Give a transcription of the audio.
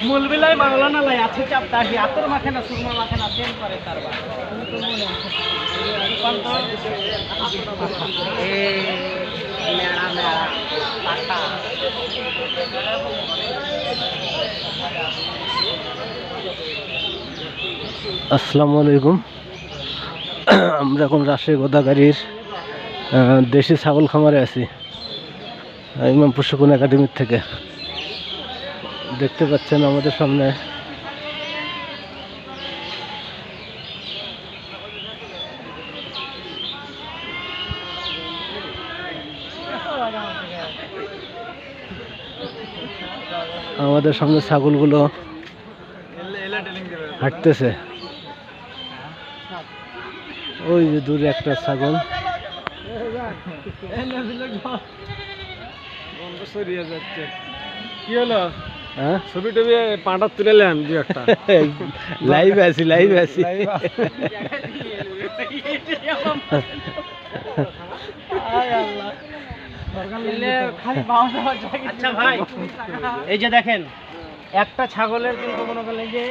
মুলবিলাই বাংলা না লাই আছে চাপটা কি আতর মাখে না সুরমা মাখে না সেম করে কারবার মেড়া মেড়া পাকা আসসালামু আলাইকুম। আমরা এখন রাজশাহী গোদাগাড়ির দেশি ছাগল খামারে আছি, ইমাম প্রশিক্ষণ একাডেমির থেকে। দেখতে পাচ্ছেন আমাদের সামনে ছাগলগুলো হাঁটতেছে। ওই যে দূরে একটা ছাগল। কি হলো? হ্যাঁ, ছবি টবি পাটা তুলেলেন দু একটা। লাইভে আছি। আচ্ছা ভাই, এই যে দেখেন একটা ছাগলের কিন্তু মনে করলেন যে